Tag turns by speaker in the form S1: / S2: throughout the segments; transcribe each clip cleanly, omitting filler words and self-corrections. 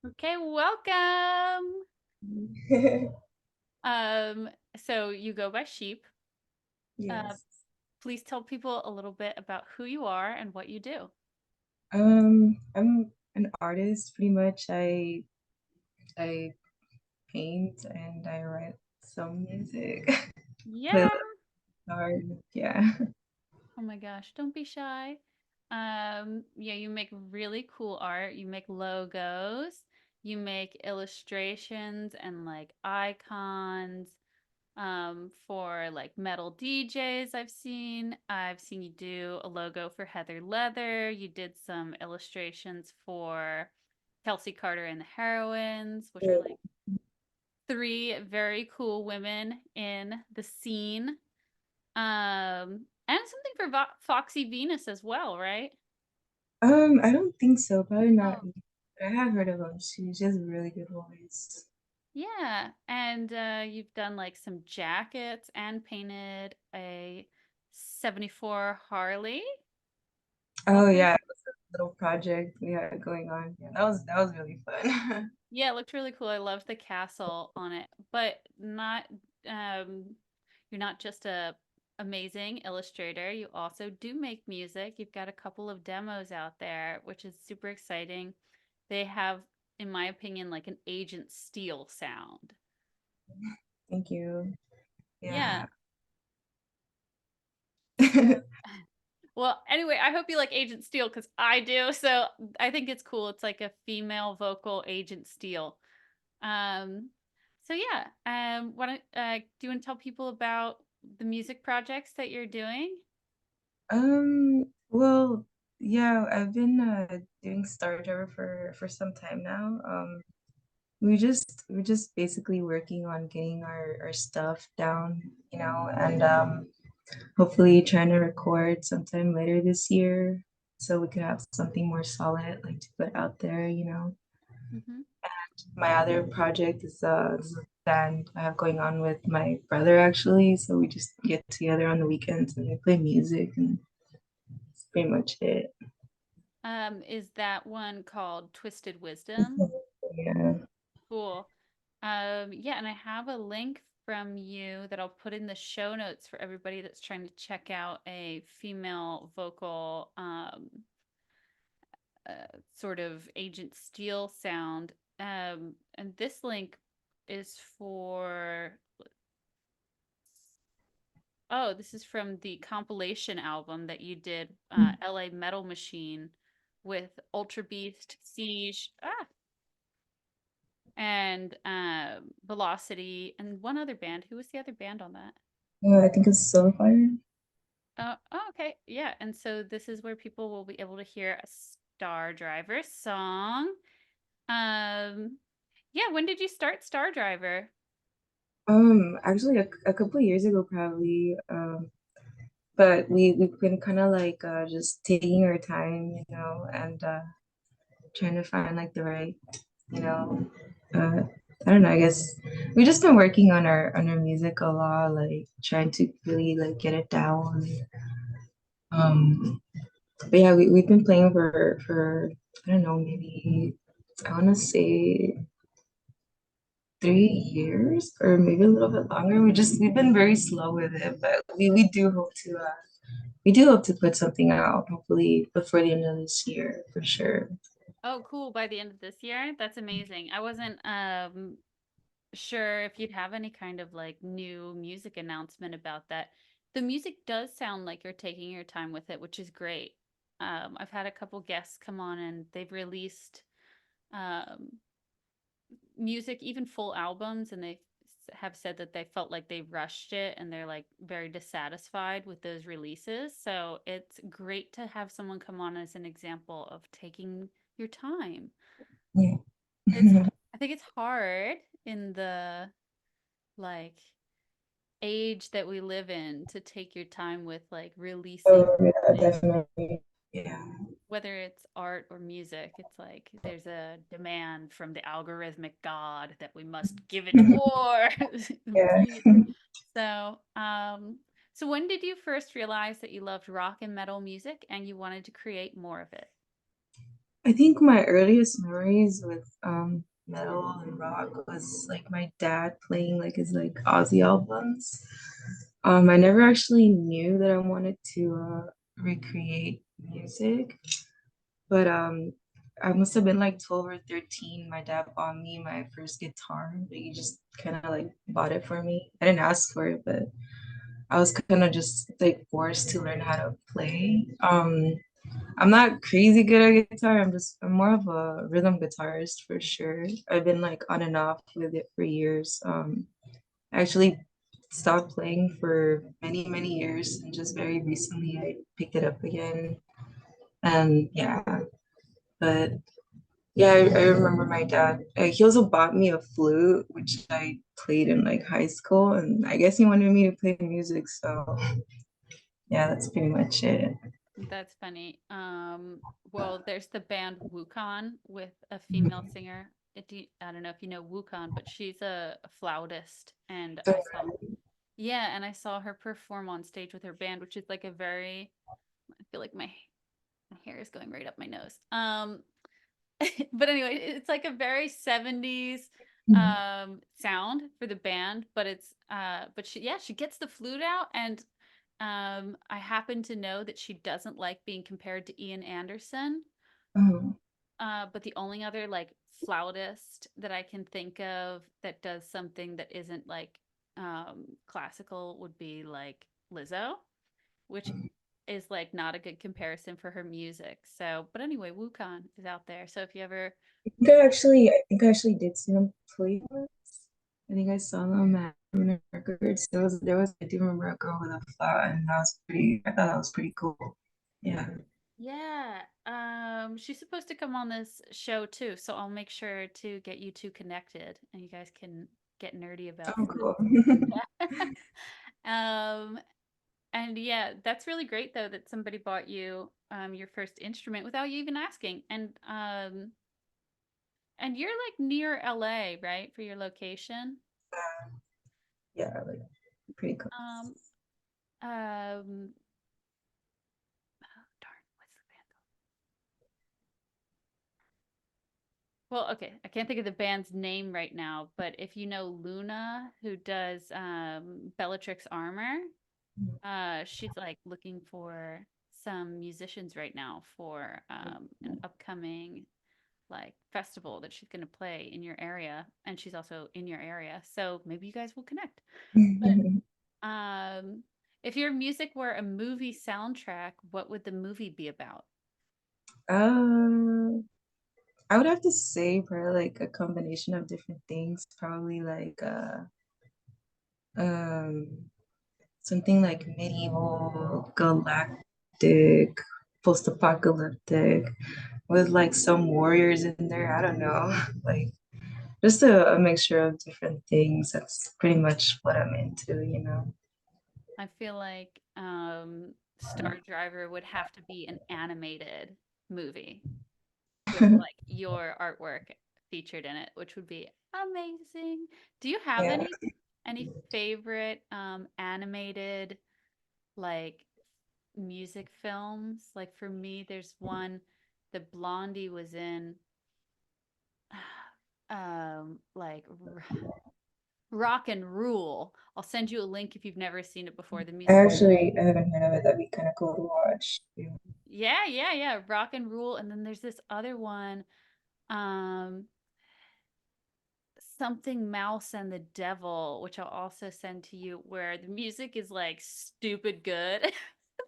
S1: Okay, welcome.
S2: Yes.
S1: Um, so you go by Sheep. Uh, please tell people a little bit about who you are and what you do.
S2: I'm an artist pretty much. I paint and I write some music. Play
S1: Yeah.
S2: guitar. Yeah.
S1: Oh my gosh, don't be shy. Yeah, you make really cool art. You make logos, you make illustrations and like icons. For like metal DJs I've seen you do a logo for Heather Leather. You did some illustrations for Kelsey Carter and the Heroines, which are like three very cool women in the scene. And something for Foxy Venus as well, right?
S2: I don't think so. Probably not.
S1: Oh,
S2: I have heard of them. She has a really good voice.
S1: yeah. And you've done like some jackets and painted a 74 Harley.
S2: Oh
S1: Also,
S2: yeah, it was a little project we had going on. Yeah, that was really fun.
S1: yeah, it looked really cool. I loved the castle on it, but not um you're not just a amazing illustrator. You also do make music. You've got a couple of demos out there, which is super exciting. They have, in my opinion, like an Agent Steel sound.
S2: Thank you.
S1: Yeah.
S2: Yeah.
S1: So, well, anyway, I hope you like Agent Steel because I do. So I think it's cool. It's like a female vocal Agent Steel. Um, so yeah, why don't do you want to tell people about the music projects that you're doing?
S2: Well, yeah, I've been doing Star Driver for some time now. We're just basically working on getting our stuff down, and hopefully trying to record sometime later this year so we could have something more solid like to put out there.
S1: Hmm.
S2: My other project is a band I have going on with my brother actually, so we just get together on the weekends and we play music and that's pretty much it.
S1: Is that one called Twisted Wisdom?
S2: Yeah.
S1: Cool. Yeah, and I have a link from you that I'll put in the show notes for everybody that's trying to check out a female vocal sort of Agent Steel sound. And this link is for, oh, this is from the compilation album that you did, LA Metal Machine with Ultra Beast, Siege, and Velocity, and one other band. Who was the other band on that?
S2: I think it's Soulfire.
S1: Oh, okay. Yeah. And so this is where people will be able to hear a Star Driver song. Um, yeah, when did you start Star Driver?
S2: Actually a couple of years ago probably. But we've been kind of like just taking our time, and trying to find like the right, you know, uh, I don't know. I guess we've just been working on our music a lot, like trying to really like get it down. But yeah, we've been playing for I don't know, maybe I want to say 3 years or maybe a little bit longer. We've been very slow with it, but we do hope to put something out hopefully before the end of this year for sure.
S1: Oh, cool. By the end of this year? That's amazing. I wasn't sure if you'd have any kind of like new music announcement about that. The music does sound like you're taking your time with it, which is great. I've had a couple guests come on and they've released um, music, even full albums, and they have said that they felt like they rushed it and they're like very dissatisfied with those releases. So it's great to have someone come on as an example of taking your time.
S2: Yeah.
S1: It's, I think it's hard in the like age that we live in to take your time with like releasing
S2: Oh yeah,
S1: something,
S2: definitely. Yeah.
S1: whether it's art or music. It's like there's a demand from the algorithmic god that we must give it more.
S2: Yeah.
S1: Bring it. So, so when did you first realize that you loved rock and metal music and you wanted to create more of it?
S2: I think my earliest memories with metal and rock was like my dad playing like his like Aussie albums. I never actually knew that I wanted to recreate music, but I must have been like 12 or 13. My dad bought me my first guitar. Like, he just kind of like bought it for me. I didn't ask for it, but I was kind of just like forced to learn how to play. I'm not crazy good at guitar. I'm more of a rhythm guitarist for sure. I've been like on and off with it for years. I actually stopped playing for many, many years, and just very recently I picked it up again. And yeah, but yeah, I remember my dad. He also bought me a flute, which I played in like high school, and I guess he wanted me to play music. So yeah, that's pretty much it.
S1: That's funny. Well, there's the band Wukon with a female singer. I don't know if you know Wukon, but she's a flautist, and
S2: So,
S1: yeah, and I saw her perform on stage with her band, which is like a very, I feel like my hair is going right up my nose. But anyway, it's like a very 70s sound for the band, but but she gets the flute out, and I happen to know that she doesn't like being compared to Ian Anderson.
S2: um,
S1: But the only other like flautist that I can think of that does something that isn't like classical would be like Lizzo, which is like not a good comparison for her music. So, but anyway, Wukon is out there. So if you ever,
S2: I think I actually did see them play once. I think I saw them at Ruiner Records. I do remember a girl with a flat, and I thought that was pretty cool. Yeah.
S1: yeah, she's supposed to come on this show too, so I'll make sure to get you two connected and you guys can get nerdy about
S2: Oh,
S1: stuff.
S2: cool.
S1: Um, and yeah, that's really great though that somebody bought you your first instrument without you even asking. And you're like near LA, right, for your location?
S2: Yeah, like pretty cool.
S1: Um, um, oh, darn, what's the band? Well, okay, I can't think of the band's name right now, but if you know Luna, who does Bellatrix Armor, she's like looking for some musicians right now for an upcoming like festival that she's going to play in your area, and she's also in your area, so maybe you guys will connect. But if your music were a movie soundtrack, what would the movie be about?
S2: Um, I would have to say probably like a combination of different things. Probably like um something like medieval, galactic, post-apocalyptic, with like some warriors in there. I don't know. Like just a mixture of different things. That's pretty much what I'm into.
S1: I feel like Star Driver would have to be an animated movie with like your artwork featured in it, which would be amazing. Do you have
S2: Yeah.
S1: any favorite animated like music films? Like for me, there's one that Blondie was in, like Rock and Rule. I'll send you a link if you've never seen it before. The music,
S2: I haven't heard of it. That'd be kind of cool to watch. Yeah.
S1: yeah, yeah, yeah, Rock and Rule. And then there's this other one, um, something Mouse and the Devil, which I'll also send to you, where the music is like stupid good.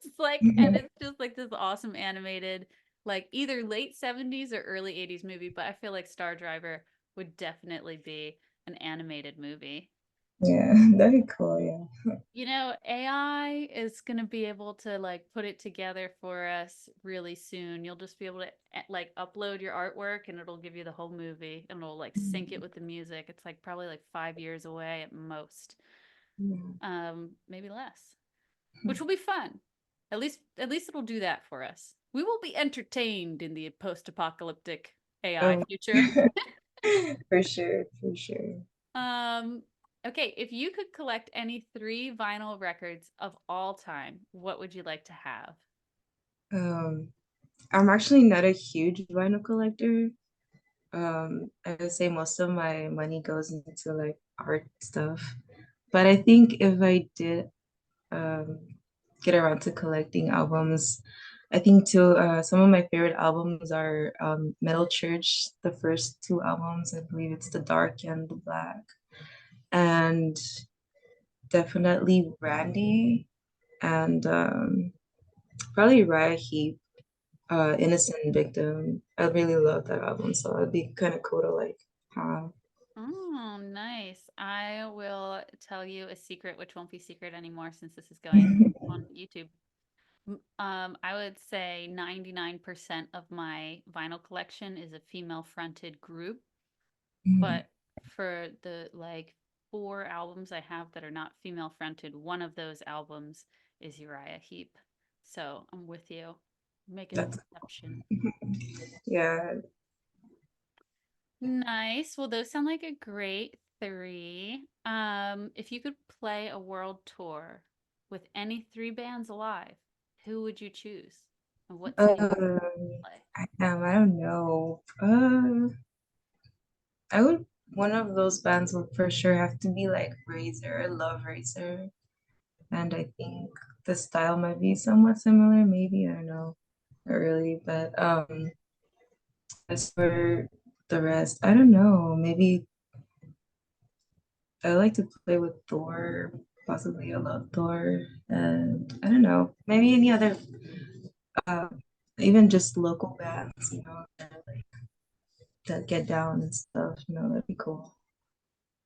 S1: It's like, and it's just like this awesome animated, like either late 70s or early 80s movie, but I feel like Star Driver would definitely be an animated movie.
S2: Yeah, that'd be cool. Yeah.
S1: You know, AI is going to be able to like put it together for us really soon. You'll just be able to like upload your artwork and it'll give you the whole movie and it'll like sync it with the music. It's like probably like 5 years away at most.
S2: Yeah.
S1: Maybe less, which will be fun. At least it'll do that for us. We will be entertained in the post-apocalyptic AI
S2: Oh,
S1: future.
S2: for sure, for sure.
S1: Um, okay, if you could collect any three vinyl records of all time, what would you like to have?
S2: Um, I'm actually not a huge vinyl collector. I would say most of my money goes into like art stuff. But I think if I did um get around to collecting albums, I think too some of my favorite albums are Metal Church, the first two albums. I believe it's The Dark and The Black. And definitely Randy and probably Riot Heat, Innocent Victim. I really love that album, so it'd be kind of cool to like have.
S1: Oh, nice. I will tell you a secret, which won't be secret anymore since this is going on YouTube. I would say 99% of my vinyl collection is a female-fronted group, but for the like four albums I have that are not female-fronted, one of those albums is Uriah Heep. So I'm with you. Make an
S2: That's
S1: exception.
S2: yeah.
S1: Nice. Well, those sound like a great three. If you could play a world tour with any three bands alive, who would you choose? And what city would
S2: Um,
S1: you play?
S2: I don't know. I would one of those bands would for sure have to be like Razor. I love Razor, and I think the style might be somewhat similar. Maybe I don't know, not really, but as for the rest, I don't know. Maybe I like to play with Thor. Possibly I love Thor, and I don't know. Maybe any other, uh, even just local bands, that, like that get down and stuff. That'd be cool.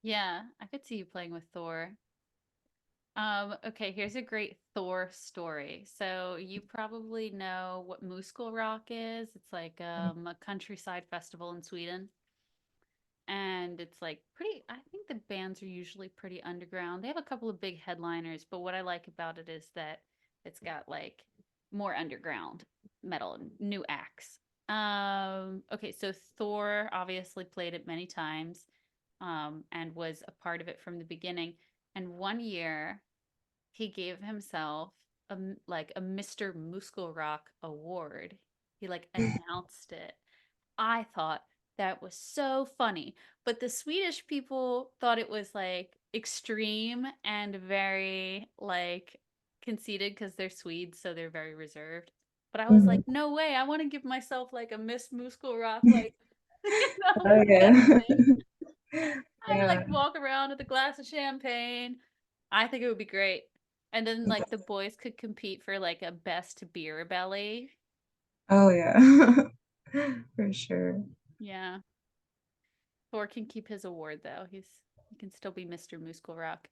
S1: Yeah, I could see you playing with Thor. Okay, here's a great Thor story. So you probably know what Muskol Rock is. It's like a countryside festival in Sweden. And it's like pretty, I think the bands are usually pretty underground. They have a couple of big headliners, but what I like about it is that it's got like more underground metal and new acts. Okay, so Thor obviously played it many times, and was a part of it from the beginning. And one year he gave himself like a Mr. Muskelsrock award. He like announced it. I thought that was so funny. But the Swedish people thought it was like extreme and very like conceited because they're Swedes, so they're very reserved. But I was like,
S2: Mhm.
S1: no way, I want to give myself like a Miss Muskelsrock, like,
S2: Oh
S1: best
S2: yeah.
S1: thing. I'd
S2: Yeah.
S1: like walk around with a glass of champagne. I think it would be great. And then like the boys could compete for like a best beer belly.
S2: Oh yeah. For sure.
S1: Yeah. Thor can keep his award though. He can still be Mr. Muskelsrock.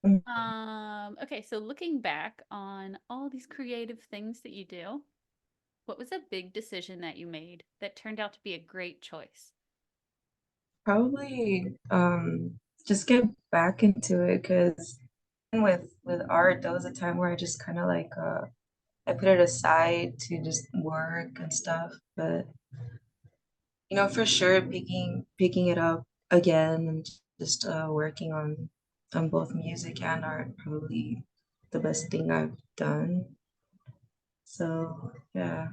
S2: Mm.
S1: Okay, so looking back on all these creative things that you do, what was a big decision that you made that turned out to be a great choice?
S2: Probably just get back into it because with art, there was a time where I just kind of like I put it aside to just work and stuff. But for sure, picking it up again and just working on both music and art probably the best thing I've done. So yeah.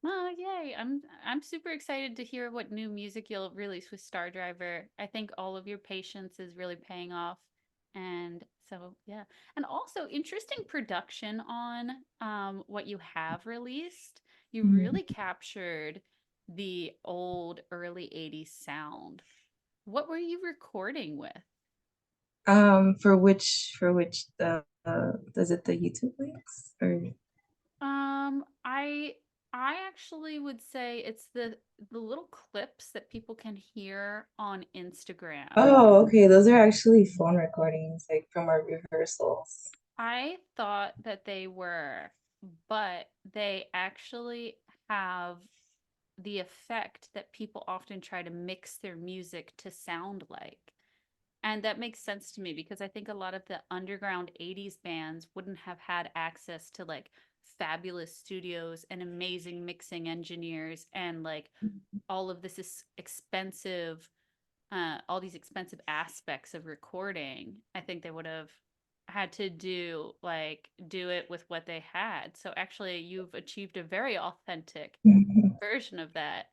S1: Oh, yay. I'm super excited to hear what new music you'll release with Star Driver. I think all of your patience is really paying off. And so, yeah. And also interesting production on what you have released. You
S2: Mhm.
S1: really captured the old early 80s sound. What were you recording with?
S2: For which does it the YouTube links or?
S1: I actually would say it's the little clips that people can hear on Instagram.
S2: Oh, okay. Those are actually phone recordings, like from our rehearsals.
S1: I thought that they were, but they actually have the effect that people often try to mix their music to sound like. And that makes sense to me because I think a lot of the underground 80s bands wouldn't have had access to like fabulous studios and amazing mixing engineers and like all of this is expensive all these expensive aspects of recording. I think they would have had to do it with what they had. So actually you've achieved a very authentic version of that.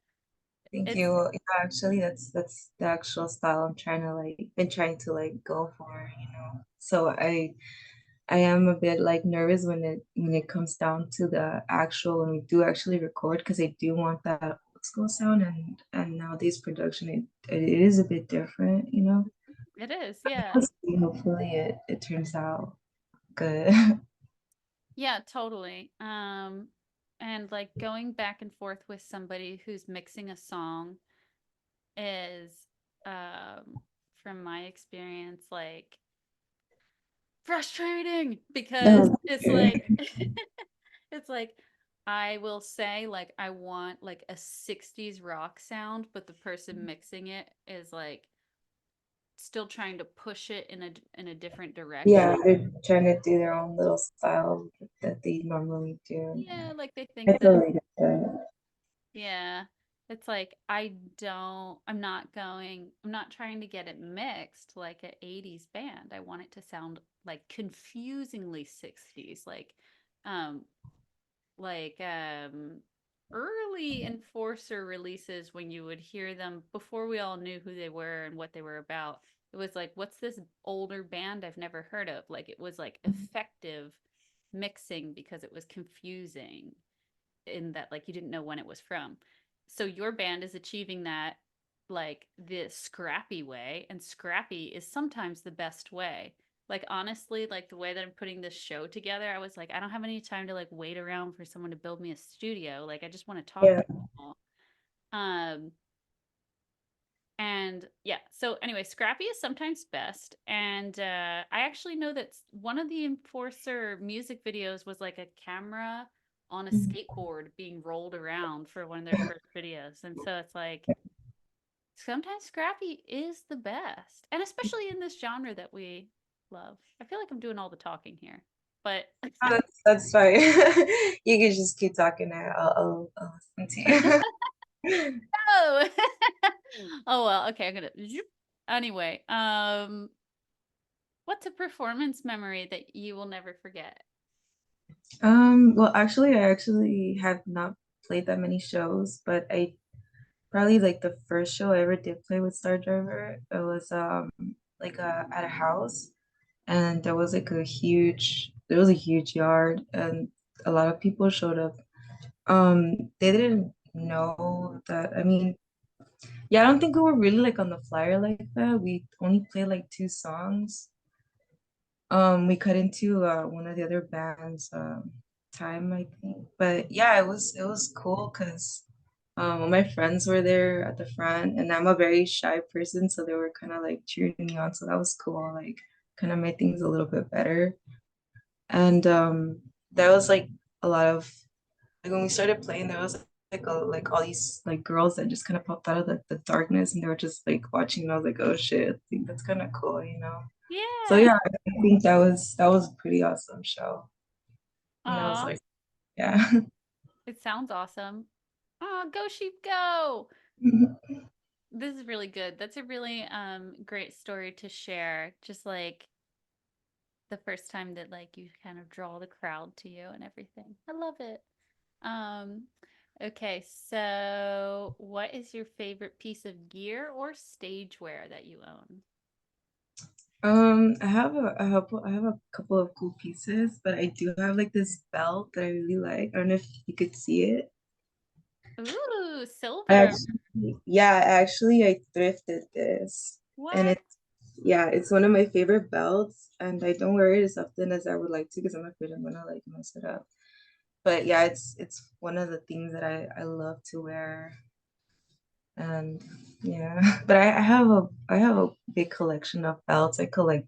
S2: Thank
S1: It's
S2: you. Yeah, actually, that's the actual style I'm trying to like been trying to like go for, you know. So I am a bit like nervous when it comes down to the actual when we do actually record because I do want that old school sound and nowadays production it is a bit different, you know.
S1: it is, yeah.
S2: We'll see. Hopefully it turns out good.
S1: Yeah, totally. And like going back and forth with somebody who's mixing a song is um from my experience like frustrating because
S2: No,
S1: it's
S2: sure.
S1: like it's like I will say like I want like a 60s rock sound, but the person mixing it is like still trying to push it in a different direction.
S2: Yeah, they're trying to do their own little style that they normally do.
S1: Yeah, like they
S2: I
S1: think that
S2: totally get that.
S1: yeah. It's like I'm not trying to get it mixed like an 80s band. I want it to sound like confusingly 60s, um like early Enforcer releases when you would hear them before we all knew who they were and what they were about. It was like, what's this older band I've never heard of? Like it was like effective mixing because it was confusing in that like you didn't know when it was from. So your band is achieving that like the scrappy way, and scrappy is sometimes the best way. Like honestly, like the way that I'm putting this show together, I was like, I don't have any time to like wait around for someone to build me a studio. Like I just want to talk
S2: Yeah.
S1: to people. Um and yeah, so anyway, scrappy is sometimes best. And I actually know that one of the Enforcer music videos was like a camera on a skateboard being rolled around for one of their first videos. And so it's like sometimes scrappy is the best. And especially in this genre that we love. I feel like I'm doing all the talking here. But
S2: Oh, that's fine. You can just keep talking there. I'll listen to you.
S1: oh. Oh well, okay, I'm gonna anyway, what's a performance memory that you will never forget?
S2: Well, actually, I actually have not played that many shows, but I probably like the first show I ever did play with Star Driver. It was like at a house, and there was a huge yard, and a lot of people showed up. They didn't know that. I mean, yeah, I don't think we were really like on the flyer like that. We only played like two songs. We cut into one of the other bands time, I think. But yeah, it was cool because all my friends were there at the front, and I'm a very shy person, so they were kind of like cheering me on. So that was cool. Like, kind of made things a little bit better. And there was like a lot of like when we started playing, there was like all these like girls that just kind of popped out of the darkness, and they were just like watching. And I was like, oh shit, I think that's kind of cool, you know. So
S1: Yeah.
S2: yeah, I think that was a pretty awesome show. And I was
S1: Aw,
S2: like, yeah.
S1: it sounds awesome. Aw, go sheep go. This is really good. That's a really great story to share. Just like the first time that like you kind of draw the crowd to you and everything. I love it. Um okay, so what is your favorite piece of gear or stageware that you own?
S2: I have a couple of cool pieces, but I do have like this belt that I really like. I don't know if you could see it.
S1: Ooh,
S2: I
S1: silver.
S2: actually, yeah, actually I thrifted this, and
S1: What?
S2: it's one of my favorite belts, and I don't wear it as often as I would like to because I'm afraid I'm gonna like mess it up. But yeah, it's one of the things that I love to wear. And yeah, but I have a big collection of belts. I collect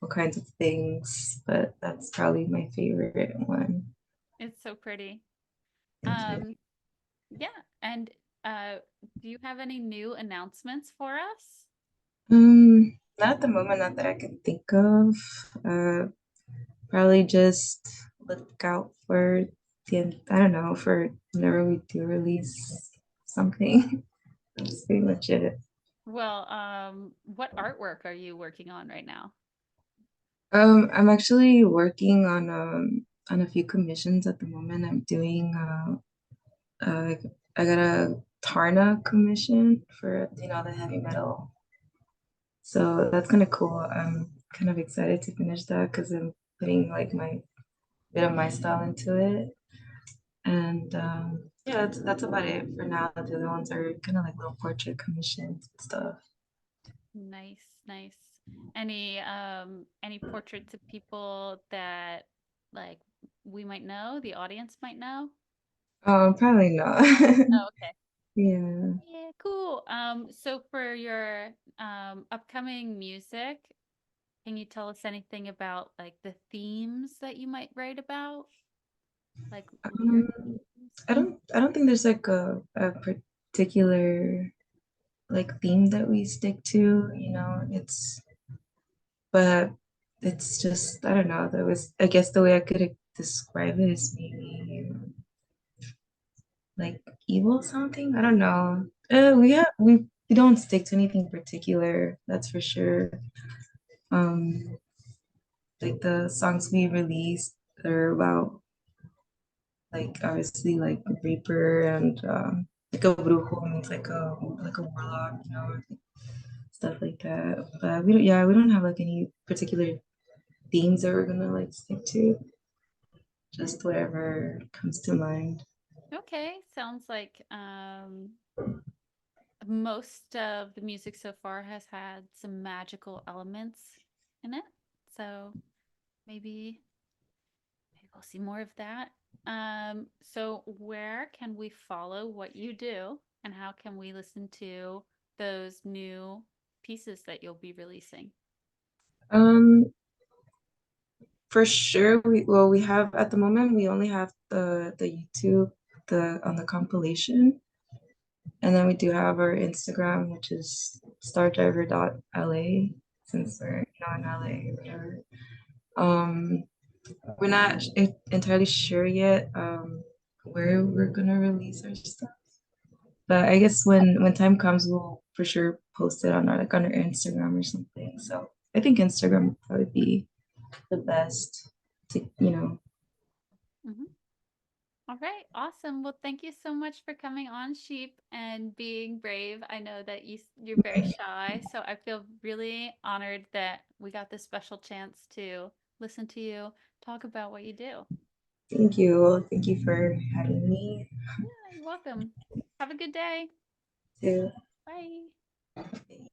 S2: all kinds of things, but that's probably my favorite one.
S1: It's so pretty.
S2: Thank you.
S1: Um yeah, and uh do you have any new announcements for us?
S2: Not at the moment, not that I can think of. Uh, Probably just look out for I don't know, for whenever we do release something. That's pretty much it.
S1: Well, what artwork are you working on right now?
S2: I'm actually working on a few commissions at the moment. I'm doing I got a Tarna commission for the heavy metal. So that's kind of cool. I'm kind of excited to finish that because I'm putting like my bit of my style into it. And yeah, that's about it for now. The other ones are kind of like little portrait commissions and stuff.
S1: Nice, nice. Any portraits of people that like we might know, the audience might know?
S2: Probably not.
S1: Oh, okay.
S2: Yeah.
S1: Yeah, cool. So for your upcoming music, can you tell us anything about like the themes that you might write about? Like lyric
S2: Um,
S1: themes?
S2: I don't think there's like a particular like theme that we stick to, but it's just I don't know, that was I guess the way I could describe it is maybe like evil something. I don't know. We don't stick to anything particular, that's for sure. Um, like the songs we released are about like obviously like Reaper and like a brujo means like a warlock, stuff like that. But we don't have like any particular themes that we're gonna like stick to. Just whatever comes to mind.
S1: Okay, sounds like most of the music so far has had some magical elements in it. So maybe maybe we'll see more of that. So where can we follow what you do and how can we listen to those new pieces that you'll be releasing?
S2: Um, for sure we have at the moment we only have the YouTube the on the compilation. And then we do have our Instagram, which is stardriver.la, since we're not in LA or whatever. Um, we're not entirely sure yet where we're gonna release our stuff. But I guess when time comes, we'll for sure post it on our Instagram or something. So I think Instagram would probably be the best to.
S1: Mhm. All right, awesome. Well, thank you so much for coming on, Sheep, and being brave. I know that you're very shy, so I feel really honored that we got this special chance to listen to you talk about what you do.
S2: Thank you. Thank you for having me
S1: Yeah, you're welcome. Have a good day.
S2: too.
S1: Bye.